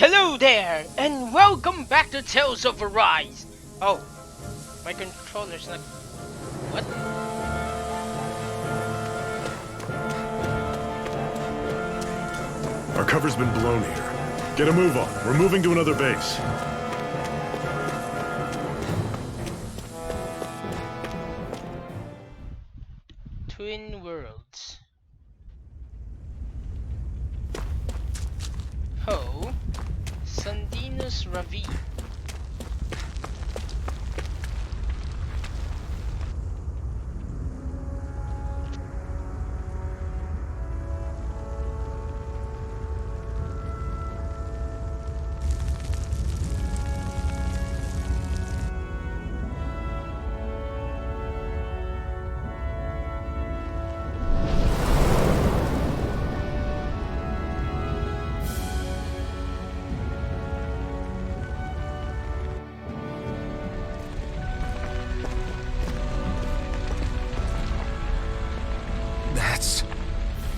Hello there, and welcome back to Tales of Arise. Oh, my controller's not... What? Our cover's been blown here. Get a move on. We're moving to another base. Twin Worlds. Ho, Sandinus Ravine.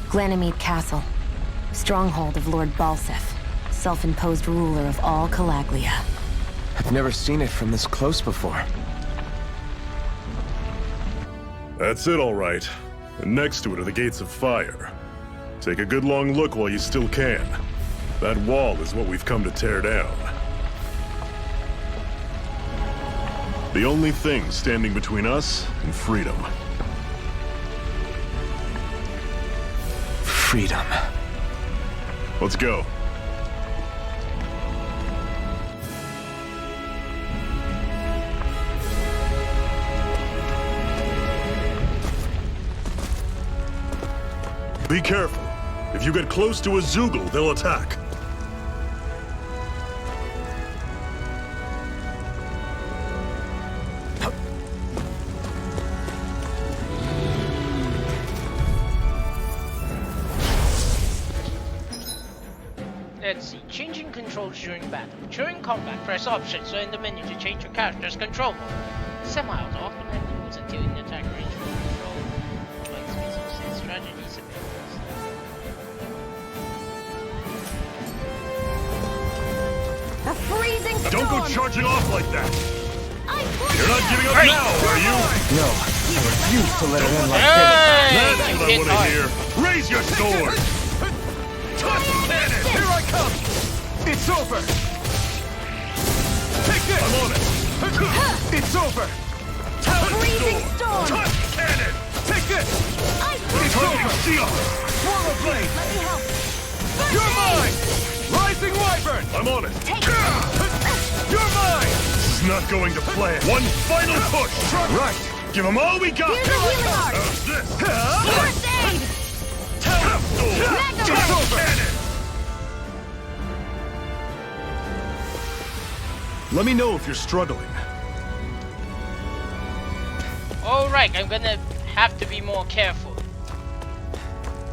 Ganymede Castle, stronghold of Lord Balseth, self-imposed ruler of all Calaglia. I've never seen it from this close before. That's it, all right. And next to it are the Gates of Fire. Take a good long look while you still can. That wall is what we've come to tear down. The only thing standing between us and freedom. Freedom. Let's go. Be careful. If you get close to a Zoogle, they'll attack. Let's see. Changing controls during battle. During combat, press options so in the menu to change your character's control mode. Semi-auto automatically moves until in attack range for control. Like special set strategies abilities. A freezing storm! Don't go charging off like that! You're not giving up Hey! now, are you? No, I refuse to let it end like Hey! That's You what I hit want to hard. hear. Raise your sword! Toss the cannon! Here I come! It's over! Take this! I'm on it! It's over! Freezing storm! Toss the cannon! Take this! It's over! Seal! Swallow blade! Let me help. You're mine! Rising wyvern! I'm on it! You're mine! This is not going to plan. One final push! Right! Give them all we got! Here's a healing art! How's this? First aid! It's over! Let me know if you're struggling. Alright, I'm gonna have to be more careful.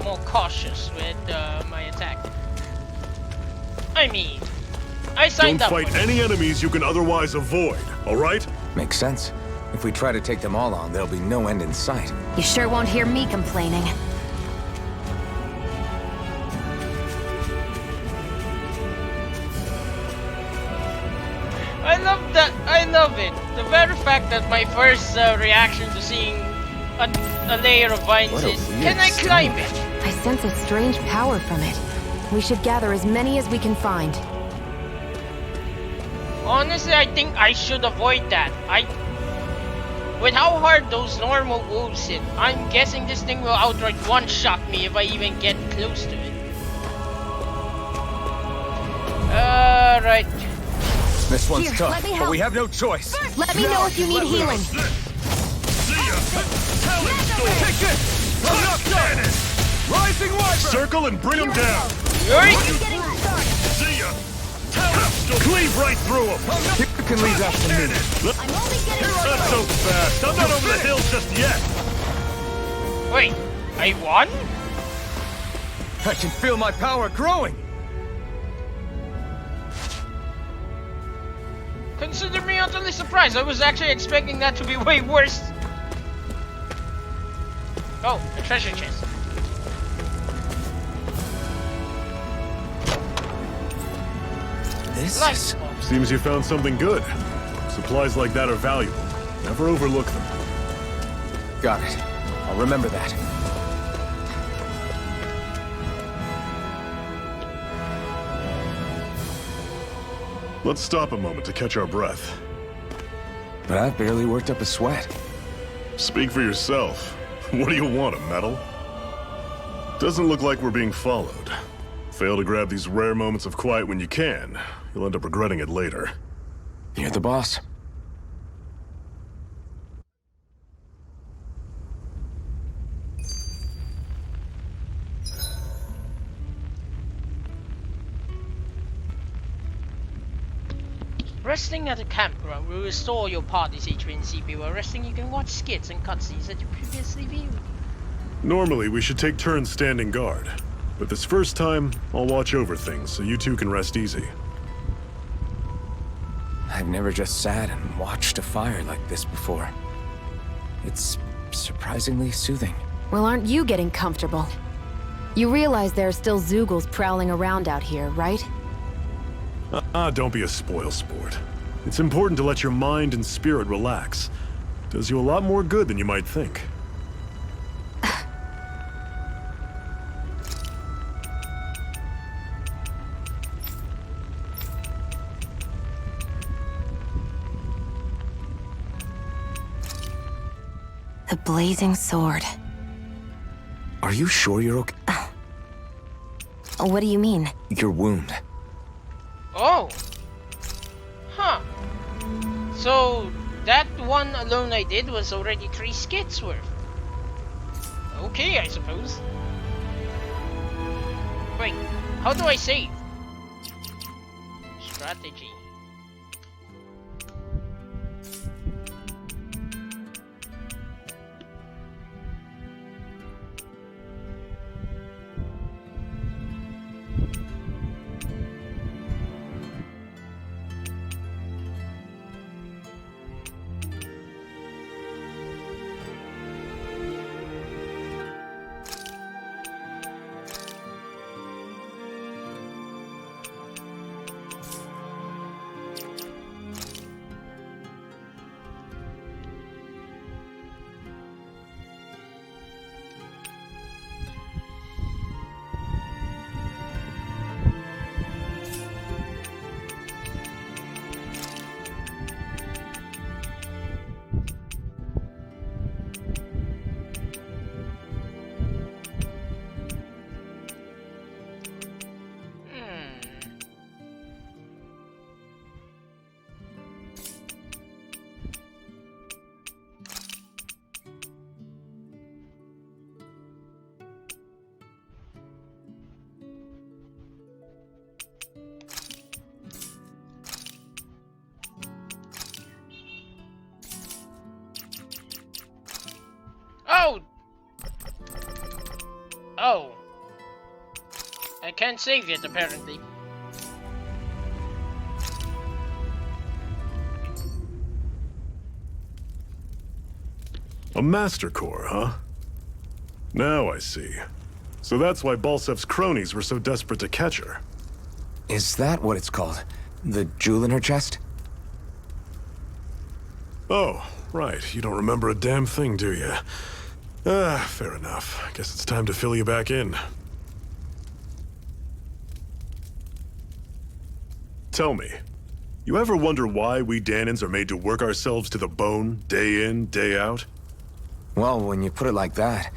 More cautious with my attack. I mean, I signed Don't up fight for it. any enemies you can otherwise avoid, alright? Makes sense. If we try to take them all on, there'll be no end in sight. You sure won't hear me complaining. I love that. I love it. The very fact that my first reaction to seeing a layer of vines What a is, weird can I climb it? I sense a strange power from it. We should gather as many as we can find. Honestly, I think I should avoid that. With how hard those normal wolves hit, I'm guessing this thing will outright one-shot me if I even get close to it. Alright. This one's Here, tough, let me but help. we have no choice. Let me know if you need healing. See ya! Take this! I'm knocked down! Rising wyvern! Circle and bring them down! Yoink! See ya! Cleave right through them! You can leave that to me. I'm only getting Not so fast! I'm not over the hill just yet! Wait, I won? I can feel my power growing! Consider me utterly surprised. I was actually expecting that to be way worse. Oh, a treasure chest. This Light is... bulb. Seems you found something good. Supplies like that are valuable. Never overlook them. Got it. I'll remember that. Let's stop a moment to catch our breath. But I've barely worked up a sweat. Speak for yourself. What do you want, a medal? Doesn't look like we're being followed. Fail to grab these rare moments of quiet when you can, you'll end up regretting it later. You're the boss. Resting at a campground will restore your party's HP and CPU. While resting, you can watch skits and cutscenes that you previously viewed. Normally, we should take turns standing guard. But this first time, I'll watch over things so you two can rest easy. I've never just sat and watched a fire like this before. It's surprisingly soothing. Well, aren't you getting comfortable? You realize there are still Zeugles prowling around out here, right? Don't be a spoil sport. It's important to let your mind and spirit relax. Does you a lot more good than you might think. The blazing sword. Are you sure you're okay? What do you mean? Your wound. Oh! Huh. So, that one alone I did was already 3 skits worth. Okay, I suppose. Wait, how do I save? Strategy. Oh! Oh. I can't save yet, apparently. A Master Core, huh? Now I see. So that's why Balsef's cronies were so desperate to catch her. Is that what it's called? The jewel in her chest? Oh, right. You don't remember a damn thing, do you? Fair enough. Guess it's time to fill you back in. Tell me, you ever wonder why we Danans are made to work ourselves to the bone, day in, day out? Well, when you put it like that,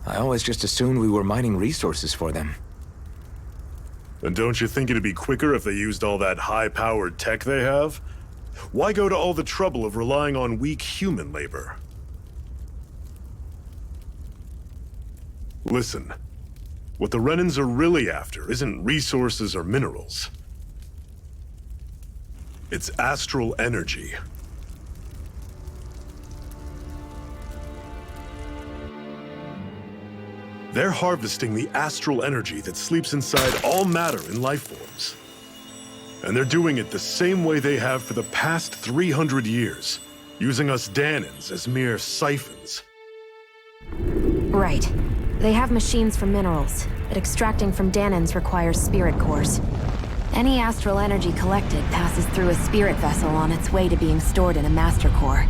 I always just assumed we were mining resources for them. And don't you think it'd be quicker if they used all that high-powered tech they have? Why go to all the trouble of relying on weak human labor? Listen, what the Renans are really after isn't resources or minerals. It's astral energy. They're harvesting the astral energy that sleeps inside all matter in life forms. And they're doing it the same way they have for the past 300 years, using us Danans as mere siphons. Right. They have machines for minerals, but extracting from Danans requires spirit cores. Any astral energy collected passes through a spirit vessel on its way to being stored in a master core.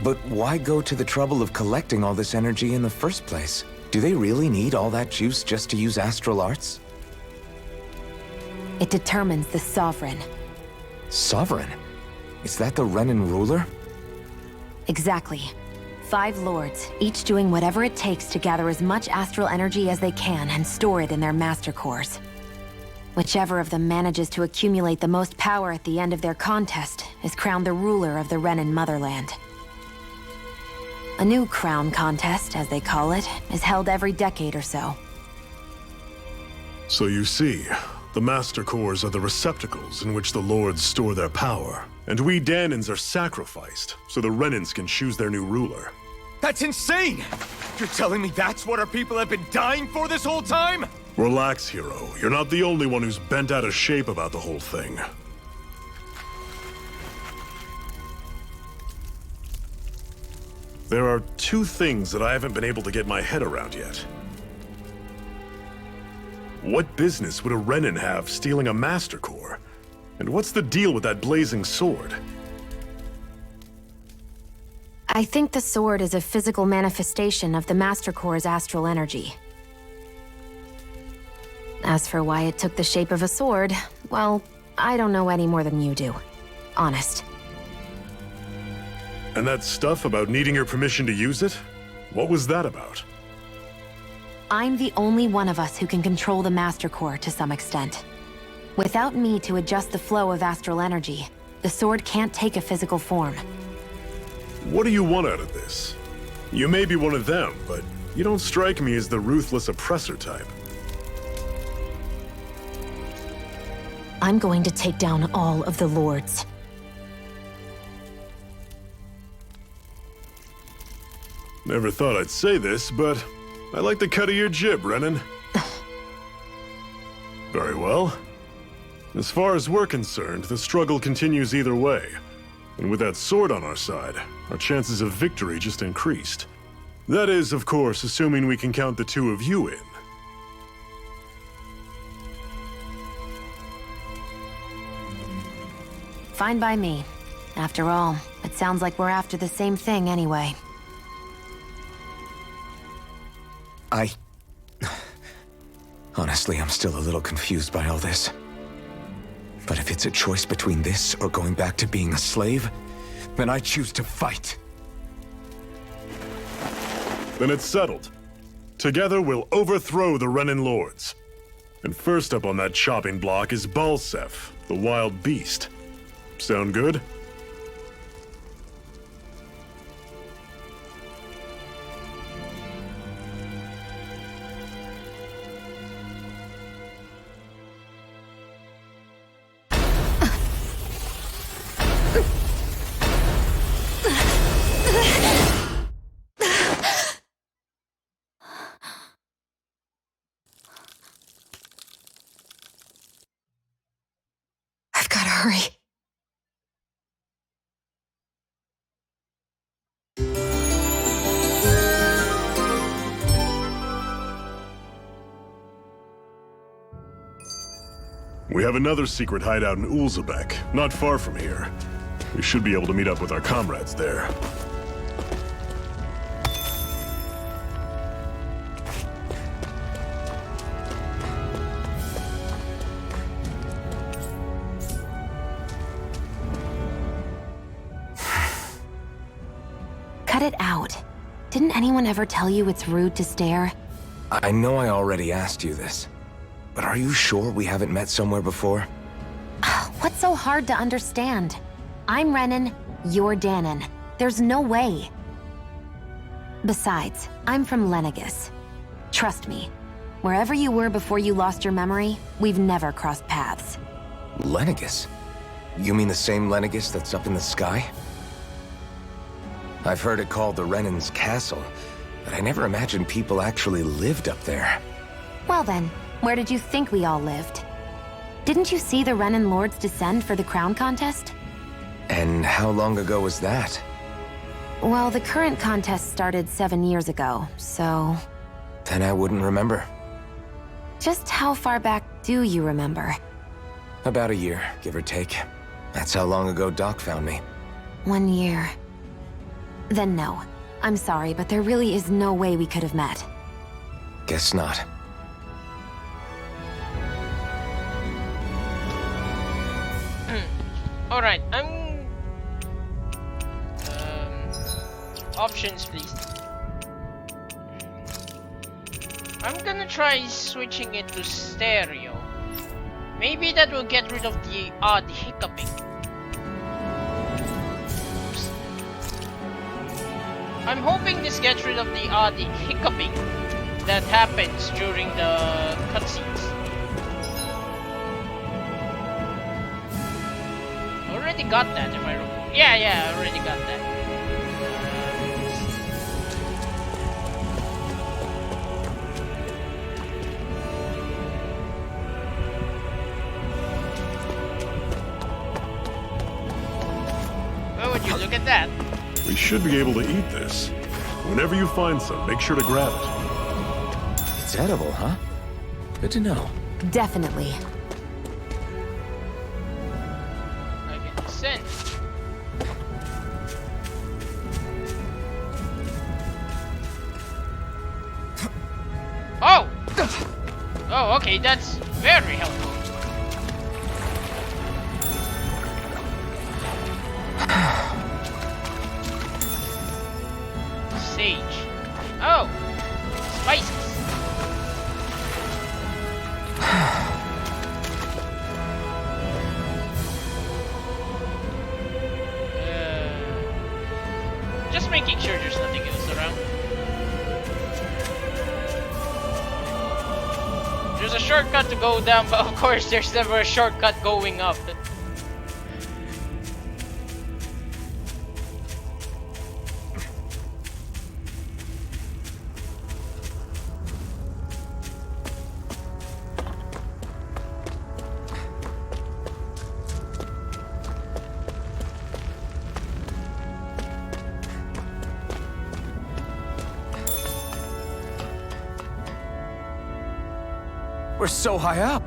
But why go to the trouble of collecting all this energy in the first place? Do they really need all that juice just to use astral arts? It determines the Sovereign. Sovereign? Is that the Renan ruler? Exactly. 5 lords, each doing whatever it takes to gather as much astral energy as they can and store it in their master cores. Whichever of them manages to accumulate the most power at the end of their contest is crowned the ruler of the Renan motherland. A new crown contest, as they call it, is held every decade or so. So you see, the Master Cores are the receptacles in which the Lords store their power. And we Danans are sacrificed, so the Renans can choose their new ruler. That's insane! You're telling me that's what our people have been dying for this whole time? Relax, hero. You're not the only one who's bent out of shape about the whole thing. There are 2 things that I haven't been able to get my head around yet. What business would a Renan have stealing a Master Core? And what's the deal with that blazing sword? I think the sword is a physical manifestation of the Master Core's astral energy. As for why it took the shape of a sword, well, I don't know any more than you do. Honest. And that stuff about needing your permission to use it? What was that about? I'm the only one of us who can control the Master Core to some extent. Without me to adjust the flow of astral energy, the sword can't take a physical form. What do you want out of this? You may be one of them, but you don't strike me as the ruthless oppressor type. I'm going to take down all of the lords. Never thought I'd say this, but I like the cut of your jib, Renan. Very well. As far as we're concerned, the struggle continues either way. And with that sword on our side, our chances of victory just increased. That is, of course, assuming we can count the 2 of you in. Fine by me. After all, it sounds like we're after the same thing anyway. Honestly, I'm still a little confused by all this. But if it's a choice between this or going back to being a slave, then I choose to fight. Then it's settled. Together we'll overthrow the Renan Lords. And first up on that chopping block is Balsef, the wild beast. Sound good? I've got to hurry. We have another secret hideout in Ulzebek, not far from here. We should be able to meet up with our comrades there. Cut it out. Didn't anyone ever tell you it's rude to stare? I know I already asked you this, but are you sure we haven't met somewhere before? What's so hard to understand? I'm Renan, you're Danan. There's no way. Besides, I'm from Lenegis. Trust me, wherever you were before you lost your memory, we've never crossed paths. Lenegis? You mean the same Lenegis that's up in the sky? I've heard it called the Renan's Castle, but I never imagined people actually lived up there. Well then, where did you think we all lived? Didn't you see the Renan Lords descend for the crown contest? And how long ago was that? Well, the current contest started 7 years ago, so... Then I wouldn't remember. Just how far back do you remember? About a year, give or take. That's how long ago Doc found me. 1 year. Then no. I'm sorry, but there really is no way we could have met. Guess not. Alright, options, please. I'm gonna try switching it to stereo. Maybe that will get rid of the odd hiccuping. Oops. I'm hoping this gets rid of the odd hiccuping that happens during the cutscenes. Already got that, if I remember. Yeah, I already got that. Oh, would you look at that? We should be able to eat this. Whenever you find some, make sure to grab it. It's edible, huh? Good to know. Definitely. I can send. Oh! Oh, okay, that's very helpful. Sage. Oh! Spices. Just making sure there's nothing else around. There's a shortcut to go down, but of course there's never a shortcut going up. We're so high up.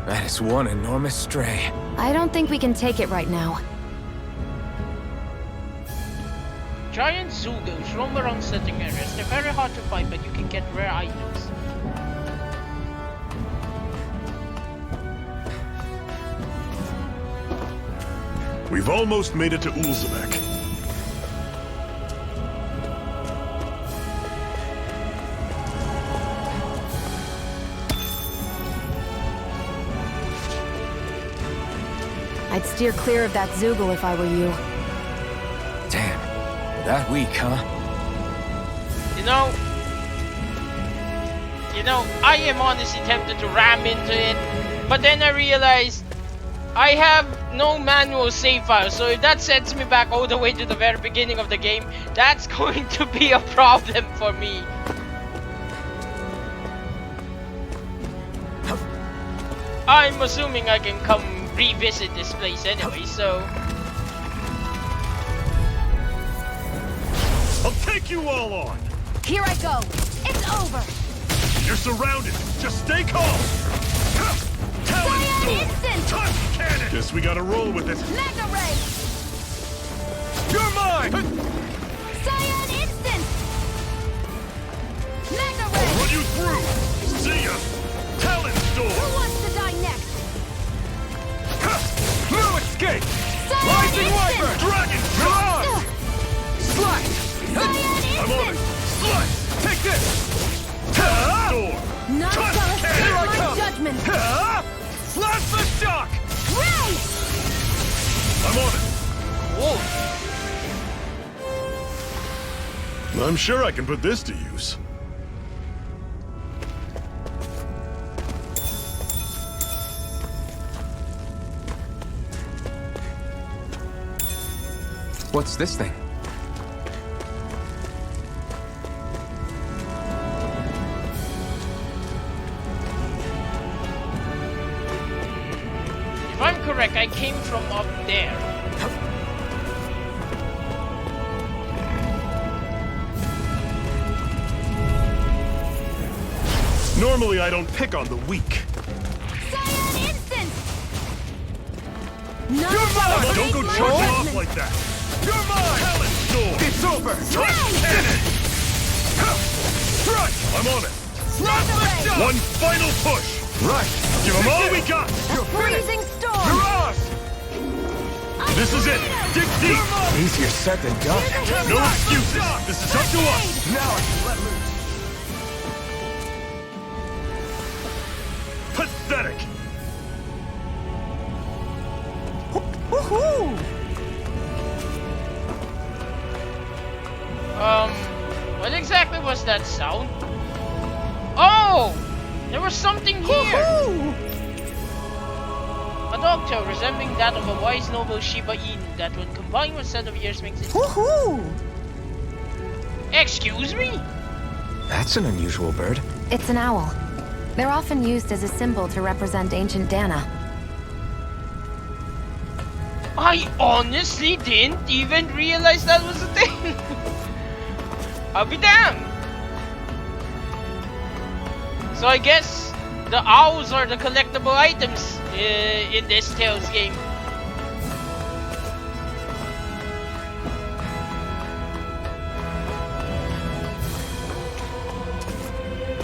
That is one enormous stray. I don't think we can take it right now. Giant Zugos roam around setting areas. They're very hard to find, but you can get rare items. We've almost made it to Ulzebek. I'd steer clear of that Zoogle if I were you. Damn. That weak, huh? You know, I am honestly tempted to ram into it, but then I realized I have no manual save file, so if that sends me back all the way to the very beginning of the game, that's going to be a problem for me. I'm assuming I can come revisit this place anyway, so... I'll take you all on! Here I go! It's over! You're surrounded! Just stay calm! Cyan Instant! Touch cannon! Guess we gotta roll with it. Mega Ray! You're mine! Cyan Instant! Mega I'll Ray! run you through! See ya! Talon Storm! Who wants to die next? No escape! Cyan Rising Instant! Wyvern! Dragon You're Shot! on! Slash! Cyan I'm on it! Instant! Slice! Take this! Talon Storm! None Touch shall cannon! Here I escape my come! judgment! Slash the shock! Ray! I'm on it! Whoa. I'm sure I can put this to use. What's this thing? If I'm I'm correct, I came from up there. Normally, I don't pick on the weak. Cyan instant! You're mine! Don't go charging off like that! You're mine! Talon Storm! It's over! Thrust Cannon! Thrust! I'm on it! Lift up! One final push! Right! Give them all we got! You're Freezing storm! You're ours! This is it! Dig deep! Easier said than done. No excuses! This is up to us! Now I can let loose. Pathetic! Woohoo! What exactly was that sound? Oh! There was something here! A dogtail resembling that of a wise noble Shiba Inu that when combined with set of years makes it... Woohoo! Excuse me? That's an unusual bird. It's an owl. They're often used as a symbol to represent ancient Dana. I honestly didn't even realize that was a thing! I'll be damned! So I guess the owls are the collectible items in this Tales game.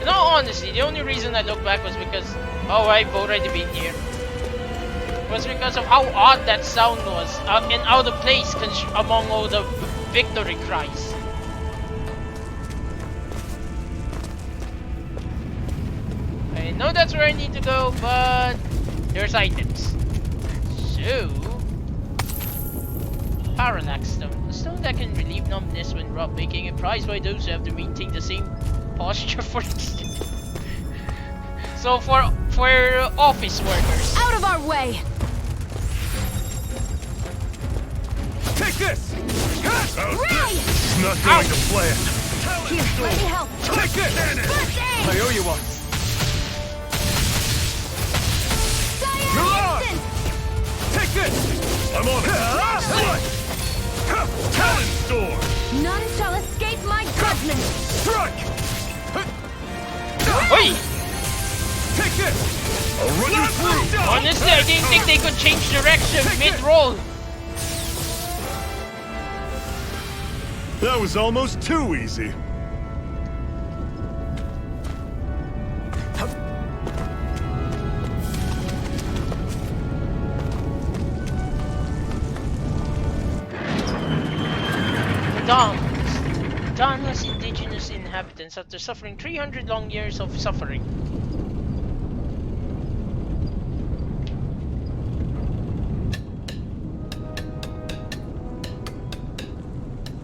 In all honesty, the only reason I look back was because, oh, I've already been here. Was because of how odd that sound was and out of place among all the victory cries. I know that's where I need to go, but there's items. So, Parallax Stone. A stone that can relieve numbness when rubbed, making it prized by those who have to maintain the same posture for So for office workers. Out of our way! Take this! Ray! It's not going to plan. Here, let me help. Take this! First aid! I owe you one. Cyan Mirage! instant! Take this! I'm on it! Strike! Talon Storm! None shall escape my judgment! Strike! Wait! Take this! I'll run you through! Honestly, I didn't think they could change direction mid-roll. That was almost too easy. Dana's indigenous inhabitants after suffering 300 long years of suffering.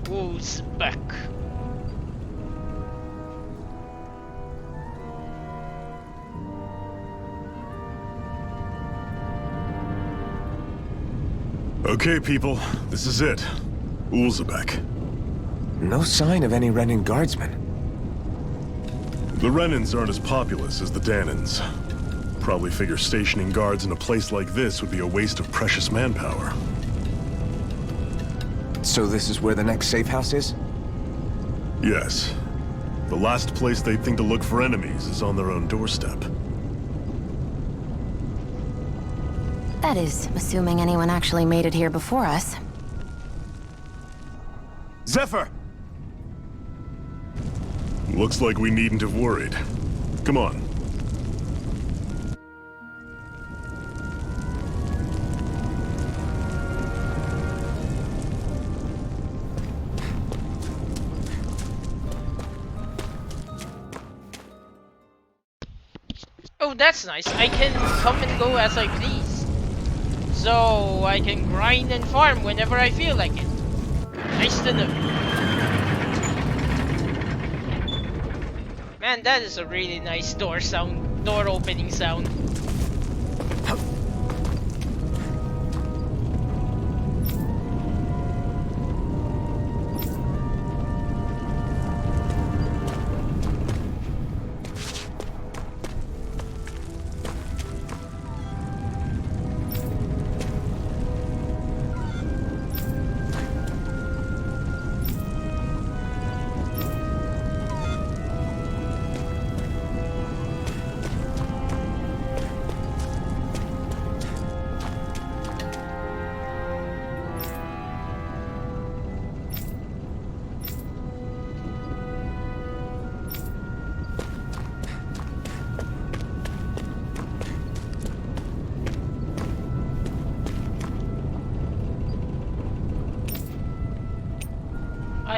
Ulzebek. Okay, people, this is it. Ulzebek. No sign of any Renin guardsmen. The Renins aren't as populous as the Danans. Probably figure stationing guards in a place like this would be a waste of precious manpower. So this is where the next safe house is? Yes. The last place they'd think to look for enemies is on their own doorstep. That is, assuming anyone actually made it here before us. Zephyr! Looks like we needn't have worried. Come on. Oh, that's nice. I can come and go as I please. So I can grind and farm whenever I feel like it. Nice to know. Man, that is a really nice door opening sound.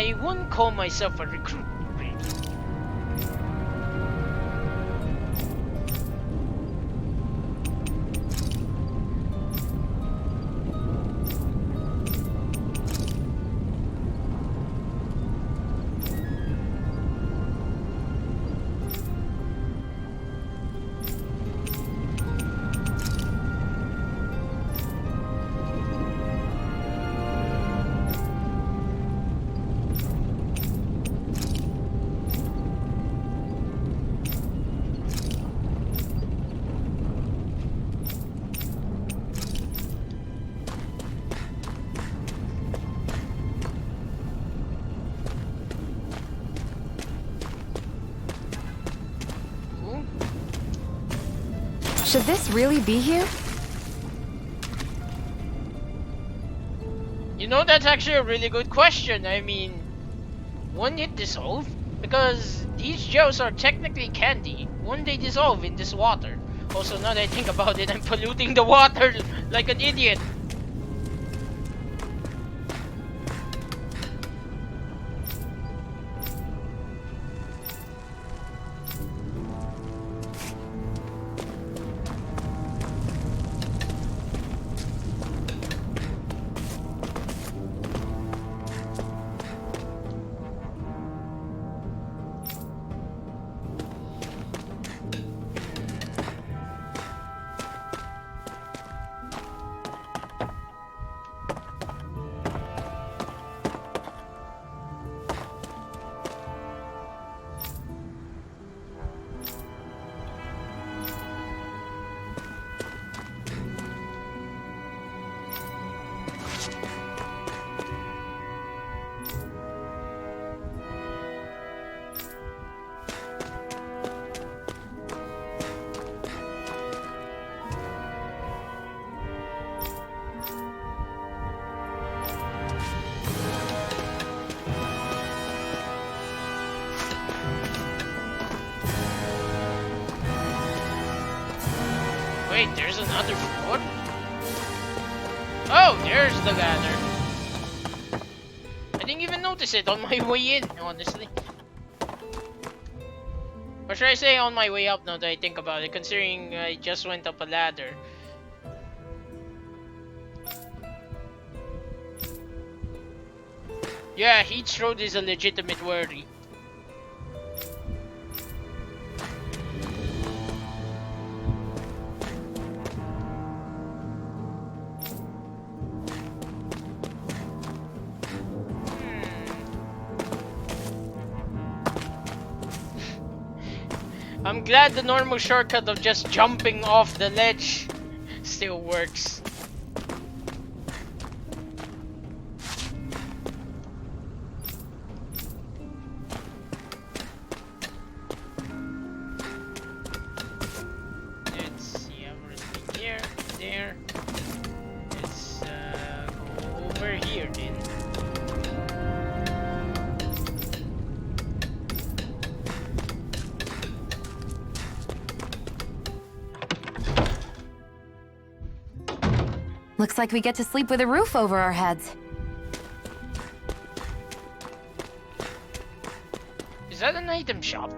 I wouldn't call myself a recruit, really. Should this really be here? You know, that's actually a really good question. I mean, won't it dissolve? Because these gels are technically candy. Won't they dissolve in this water? Also, now that I think about it, I'm polluting the water like an idiot. Wait, there's another floor? Oh, there's the ladder. I didn't even notice it on my way in, honestly. Or should I say on my way up now that I think about it, considering I just went up a ladder. Yeah, heat stroke is a legitimate worry. I'm glad the normal shortcut of just jumping off the ledge still works. Let's see everything here, there. Let's go over here then. Looks like we get to sleep with a roof over our heads. Is that an item shop?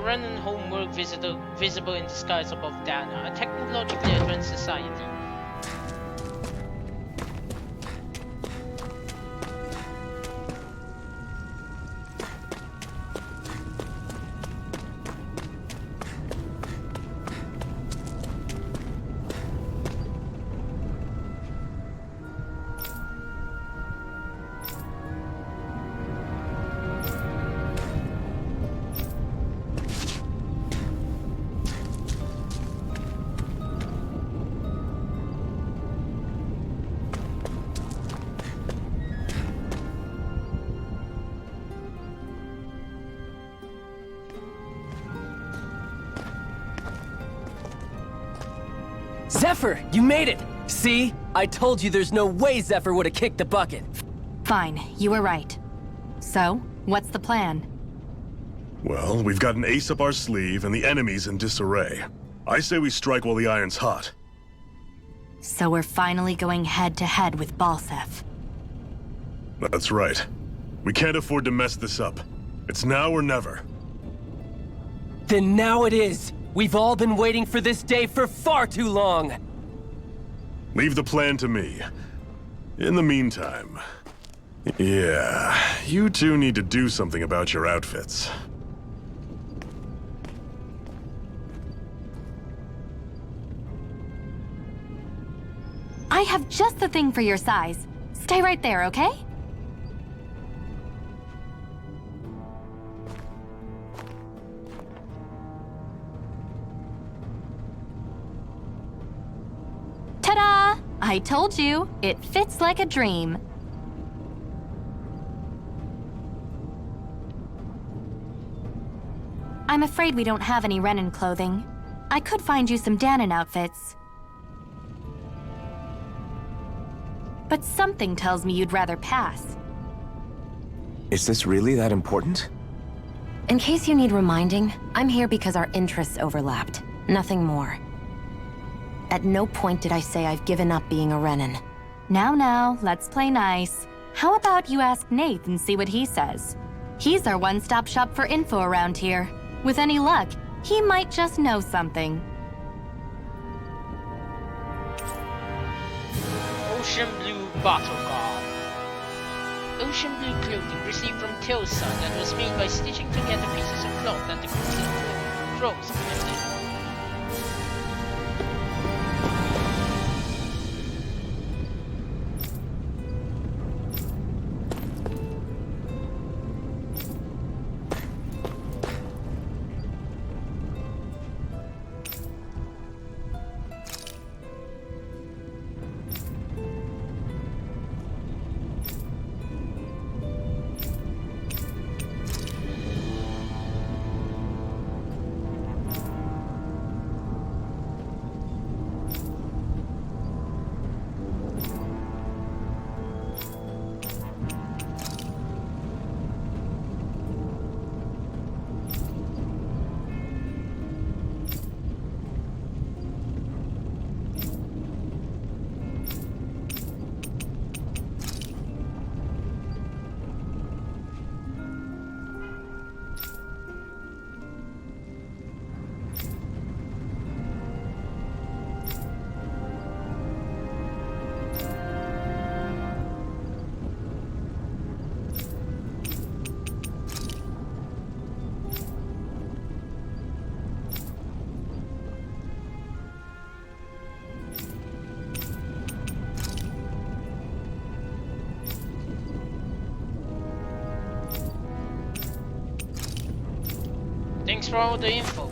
Renan homeworld visible in the skies above Dana, a technologically advanced society. Zephyr, you made it! See? I told you there's no way Zephyr would have kicked the bucket. Fine, you were right. So, what's the plan? Well, we've got an ace up our sleeve and the enemy's in disarray. I say we strike while the iron's hot. So we're finally going head-to-head with Balsef. That's right. We can't afford to mess this up. It's now or never. Then now it is! We've all been waiting for this day for far too long! Leave the plan to me. In the meantime... Yeah, you two need to do something about your outfits. I have just the thing for your size. Stay right there, okay? Ta-da! I told you, it fits like a dream. I'm afraid we don't have any Renan clothing. I could find you some Danon outfits. But something tells me you'd rather pass. Is this really that important? In case you need reminding, I'm here because our interests overlapped. Nothing more. At no point did I say I've given up being a Renan. Now, let's play nice. How about you ask Nath and see what he says? He's our one-stop shop for info around here. With any luck, he might just know something. Ocean blue bottle gown. Ocean blue clothing received from Tilsa that was made by stitching together pieces of cloth that the crows collected. Thanks for all the info.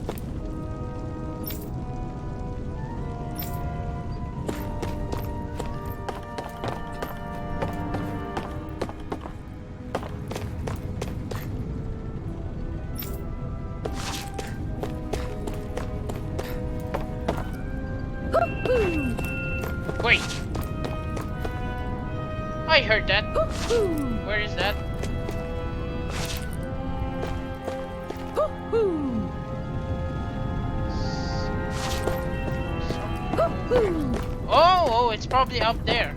Wait. I heard that. Where is that? Oh, it's probably up there.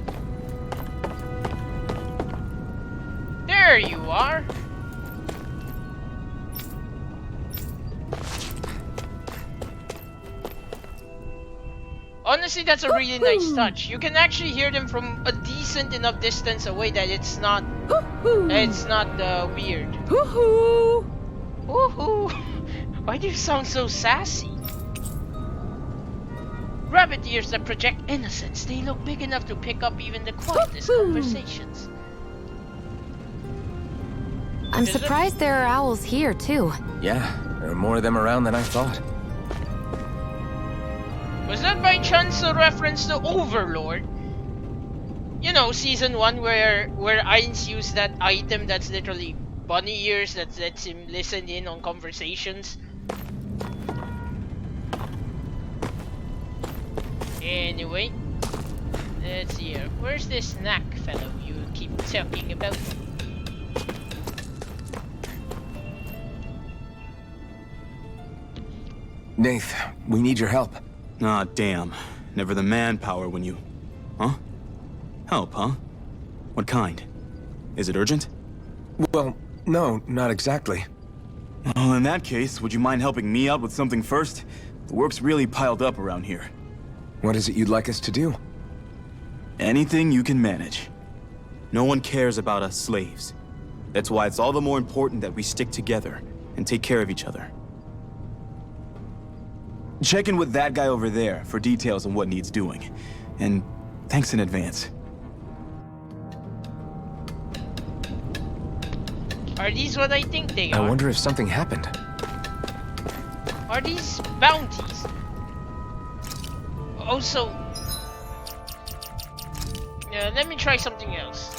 There you are. Honestly, that's a really nice touch. You can actually hear them from a decent enough distance away that it's not weird. Woohoo! Woohoo! Why do you sound so sassy? Rabbit ears that project innocence. They look big enough to pick up even the quietest conversations. I'm surprised there are owls here, too. Yeah, there are more of them around than I thought. Was that by chance a reference to Overlord? You know, season 1 where Ainz used that item that's literally bunny ears that lets him listen in on conversations? Anyway, let's see here. Where's this snack fellow you keep talking about? Nath, we need your help. Ah, damn. Never the manpower when you... Huh? Help, huh? What kind? Is it urgent? Well, no, not exactly. Well, in that case, would you mind helping me out with something first? The work's really piled up around here. What is it you'd like us to do? Anything you can manage. No one cares about us slaves. That's why it's all the more important that we stick together and take care of each other. Check in with that guy over there for details on what needs doing. And thanks in advance. Are these what I think they are? I wonder if something happened. Are these bounties? Also, let me try something else.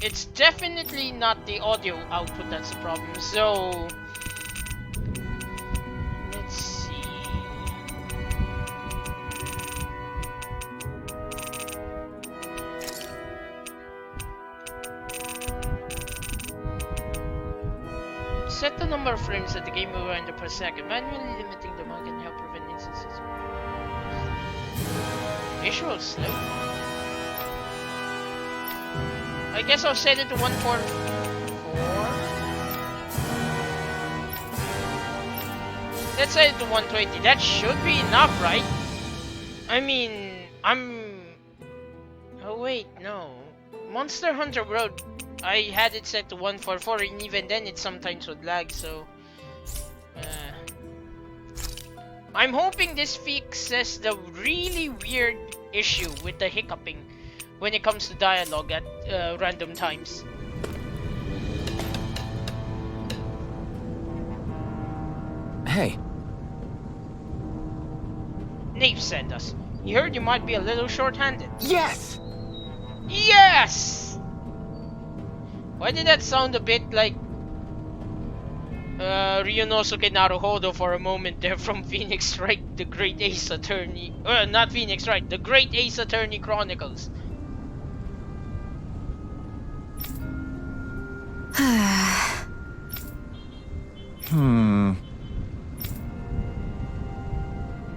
It's definitely not the audio output that's the problem, so let's see. Set the number of frames that the game will render per second. Manually limiting the amount can help prevent instances. Visual slow. I guess I'll set it to 144. Let's set it to 120. That should be enough, right? I mean, oh wait, no. Monster Hunter World, I had it set to 144, and even then it sometimes would lag, so... I'm hoping this fixes the really weird issue with the hiccuping when it comes to dialogue at random times. Hey. Nave sent us. He heard you might be a little short-handed. Yes! Yes! Why did that sound a bit like Ryunosuke Naruhodo for a moment there from Phoenix Wright, the Great Ace Attorney. Not Phoenix Wright, the Great Ace Attorney Chronicles.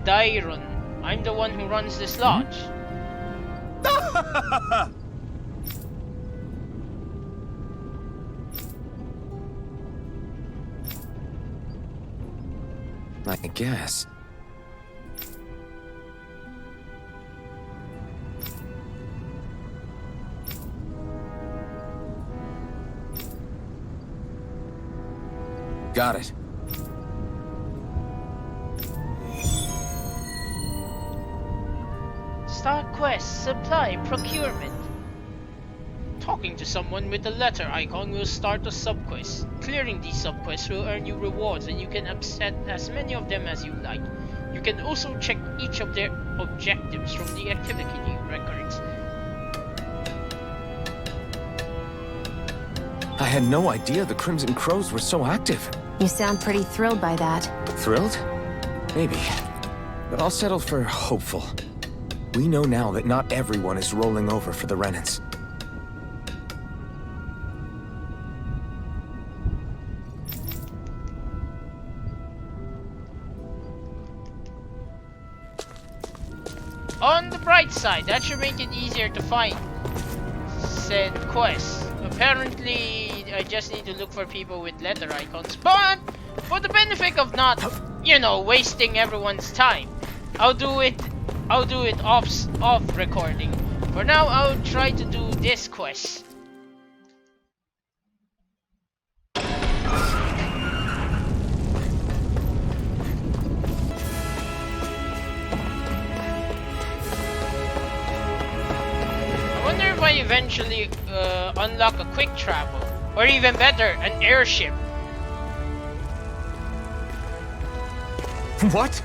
Dairon, I'm the one who runs this lodge. I guess. Got it. Start quest, supply, procurement. Talking to someone with the letter icon will start a subquest. Clearing these subquests will earn you rewards, and you can upset as many of them as you like. You can also check each of their objectives from the activity records. I had no idea the Crimson Crows were so active. You sound pretty thrilled by that. Thrilled? Maybe. But I'll settle for hopeful. We know now that not everyone is rolling over for the Renans. On the bright side, that should make it easier to find said quests. Apparently, I just need to look for people with letter icons, but for the benefit of not, wasting everyone's time, I'll do it off recording. For now, I'll try to do this quest. I wonder if I eventually unlock a quick travel, or even better, an airship. What?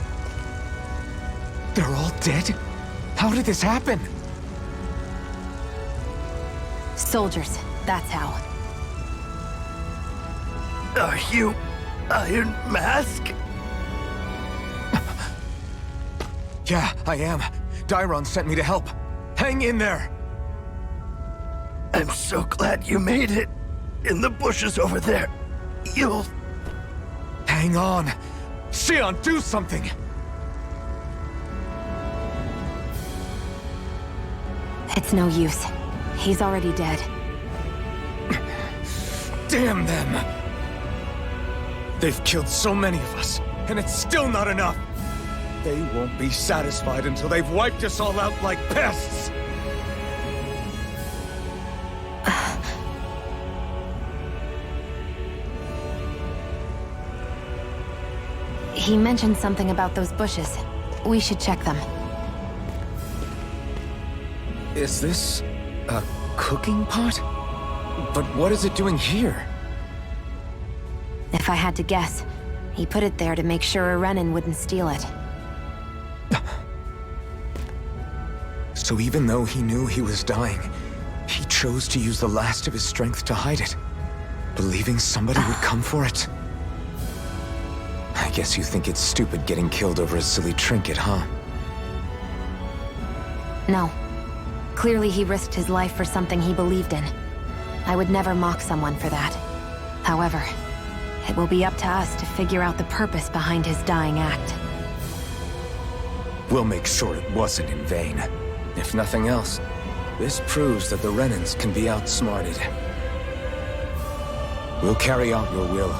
They're all dead? How did this happen? Soldiers, that's how. Are you Iron Mask? Yeah, I am. Dairon sent me to help. Hang in there! I'm so glad you made it. In the bushes over there. You'll... Hang on! Xion, do something! It's no use. He's already dead. Damn them! They've killed so many of us, and it's still not enough! They won't be satisfied until they've wiped us all out like pests! He mentioned something about those bushes. We should check them. Is this a cooking pot? But what is it doing here? If I had to guess, he put it there to make sure a Renin wouldn't steal it. So even though he knew he was dying, he chose to use the last of his strength to hide it, believing somebody would come for it. I guess you think it's stupid getting killed over a silly trinket, huh? No. Clearly he risked his life for something he believed in. I would never mock someone for that. However, it will be up to us to figure out the purpose behind his dying act. We'll make sure it wasn't in vain. If nothing else, this proves that the Renins can be outsmarted. We'll carry out your will,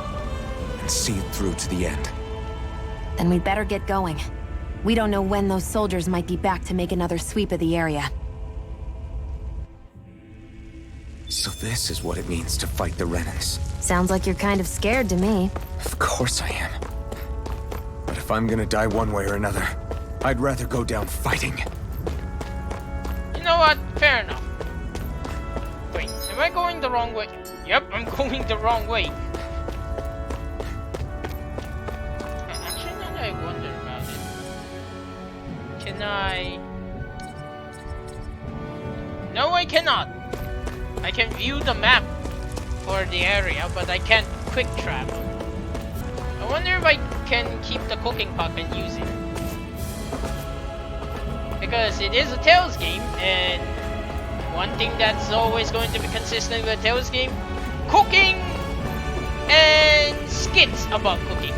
and see it through to the end. Then we'd better get going. We don't know when those soldiers might be back to make another sweep of the area. So this is what it means to fight the Renins. Sounds like you're kind of scared to me. Of course I am. But if I'm gonna die one way or another, I'd rather go down fighting. You know what? Fair enough. Wait, am I going the wrong way? Yep, I'm going the wrong way. Actually, now that I wonder about it. Can I... No, I cannot. I can view the map for the area, but I can't quick travel. I wonder if I can keep the cooking pot and use it. Because it is a Tales game, and one thing that's always going to be consistent with a Tales game, cooking and skits about cooking.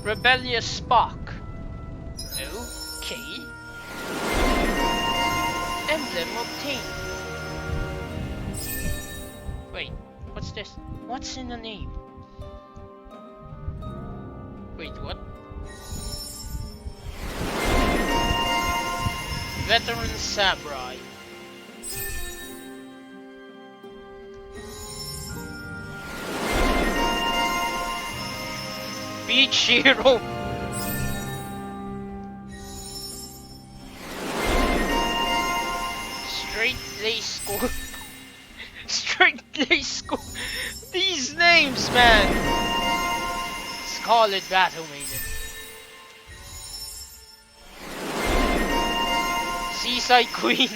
Rebellious spark. Okay. Emblem obtained. Wait, what's this? What's in the name? Wait, what? Veteran Samurai. Beach Hero. Straight lace score. Straight lace score. These names, man. Scarlet Battle Maiden. Seaside Queen.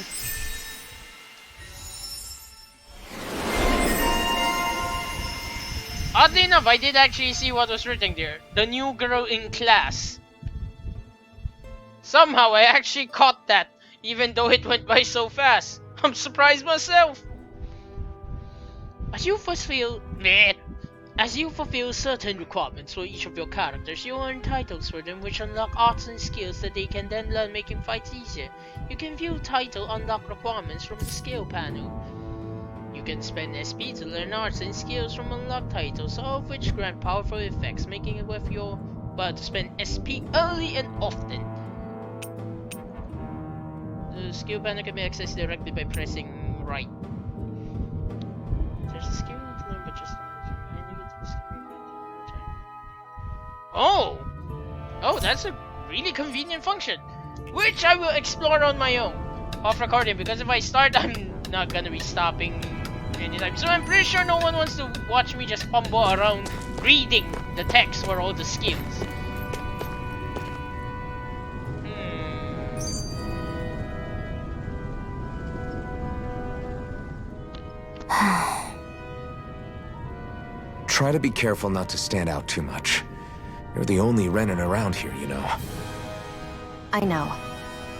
Oddly enough, I did actually see what was written there. The new girl in class. Somehow I actually caught that, even though it went by so fast. I'm surprised myself. As you fulfill certain requirements for each of your characters, you earn titles for them which unlock arts and skills that they can then learn, making fights easier. You can view title unlock requirements from the skill panel. You can spend SP to learn arts and skills from unlocked titles, all of which grant powerful effects, making it worth your while to spend SP early and often. The skill banner can be accessed directly by pressing right. There's a skill but just oh! Oh, that's a really convenient function, which I will explore on my own off recording, because if I start, I'm not gonna be stopping anytime. So I'm pretty sure no one wants to watch me just fumble around reading the text for all the skills. Try to be careful not to stand out too much. You're the only Renin around here, you know. I know.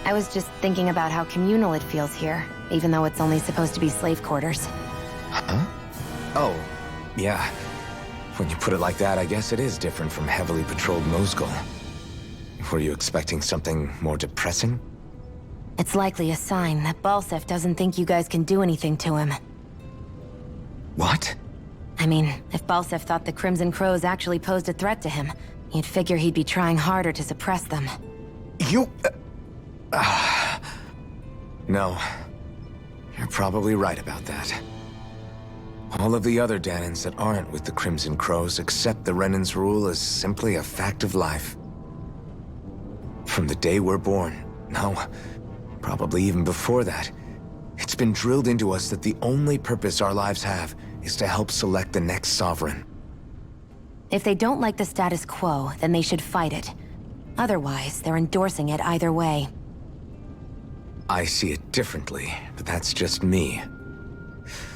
I was just thinking about how communal it feels here, even though it's only supposed to be slave quarters. Huh? Oh, yeah. When you put it like that, I guess it is different from heavily patrolled Mosgul. Were you expecting something more depressing? It's likely a sign that Balsef doesn't think you guys can do anything to him. What? I mean, if Balsef thought the Crimson Crows actually posed a threat to him, you'd figure he'd be trying harder to suppress them. You... No. You're probably right about that. All of the other Danans that aren't with the Crimson Crows accept the Renin's rule as simply a fact of life. From the day we're born, no, probably even before that, it's been drilled into us that the only purpose our lives have is to help select the next sovereign. If they don't like the status quo, then they should fight it. Otherwise, they're endorsing it either way. I see it differently, but that's just me.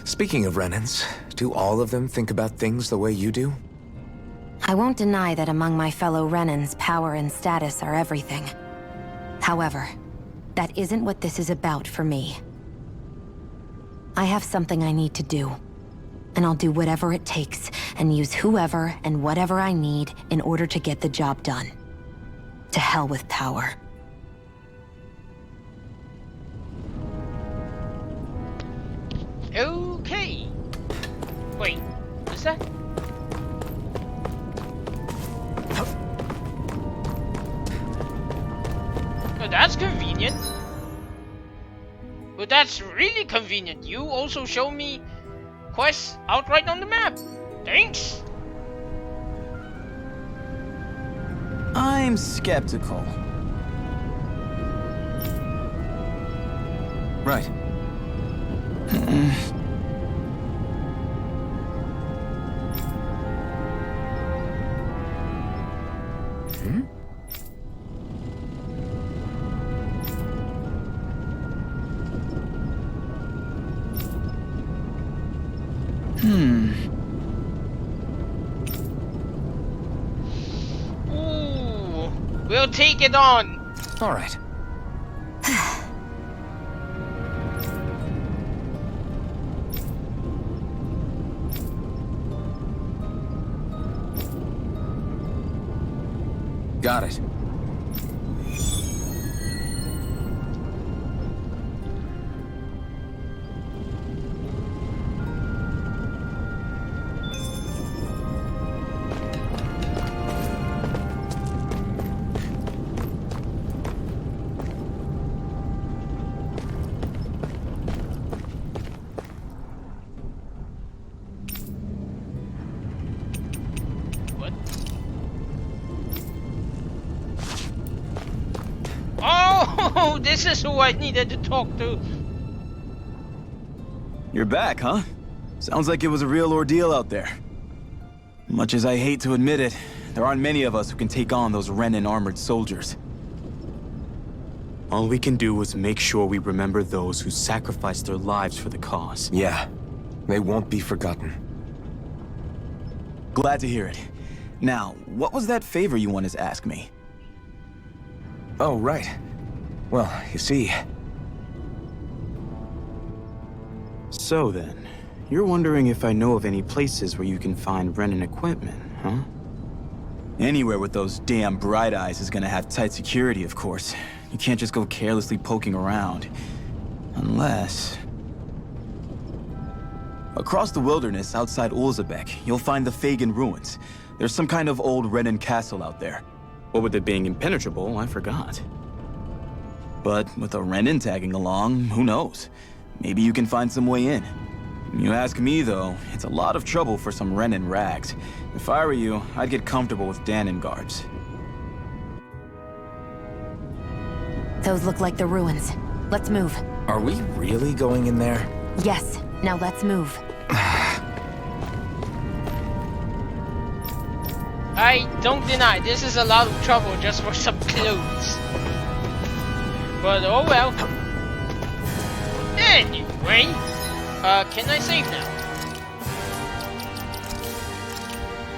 Speaking of Renins, do all of them think about things the way you do? I won't deny that among my fellow Renins, power and status are everything. However, that isn't what this is about for me. I have something I need to do. And I'll do whatever it takes, and use whoever and whatever I need in order to get the job done. To hell with power. Okay. Wait, what's that? Oh, that's convenient. Well, that's really convenient. You also show me quests outright on the map. Thanks. I'm skeptical. Right. Ooh, we'll take it on. All right. Got it. What? Oh, this is who I needed to talk to. You're back, huh? Sounds like it was a real ordeal out there. Much as I hate to admit it, there aren't many of us who can take on those Renin armored soldiers. All we can do is make sure we remember those who sacrificed their lives for the cause. Yeah. They won't be forgotten. Glad to hear it. Now, what was that favor you wanted to ask me? Oh, right. Well, you see... So then, you're wondering if I know of any places where you can find Renin equipment, huh? Anywhere with those damn bright eyes is gonna have tight security, of course. You can't just go carelessly poking around. Unless... Across the wilderness outside Ulzebek, you'll find the Fagin ruins. There's some kind of old Renin castle out there. What with it being impenetrable, I forgot. But with a Renin tagging along, who knows? Maybe you can find some way in. You ask me, though, it's a lot of trouble for some Renin rags. If I were you, I'd get comfortable with Danon guards. Those look like the ruins. Let's move. Are we really going in there? Yes, now let's move. I don't deny, this is a lot of trouble just for some clothes. But oh well. Anyway, can I save now?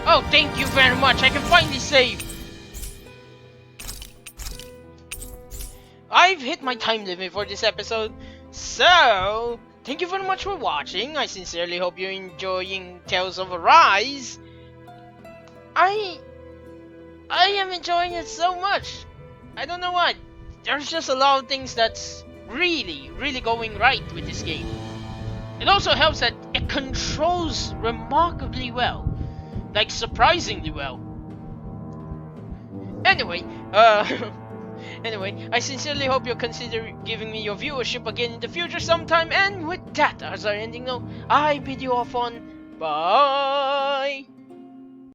Oh, thank you very much, I can finally save. I've hit my time limit for this episode, so thank you very much for watching. I sincerely hope you're enjoying Tales of Arise. I am enjoying it so much. I don't know why. There's just a lot of things that's really going right with this game. It also helps that it controls remarkably well. Like surprisingly well. Anyway, I sincerely hope you'll consider giving me your viewership again in the future sometime. And with that as our ending note, I bid you off on bye.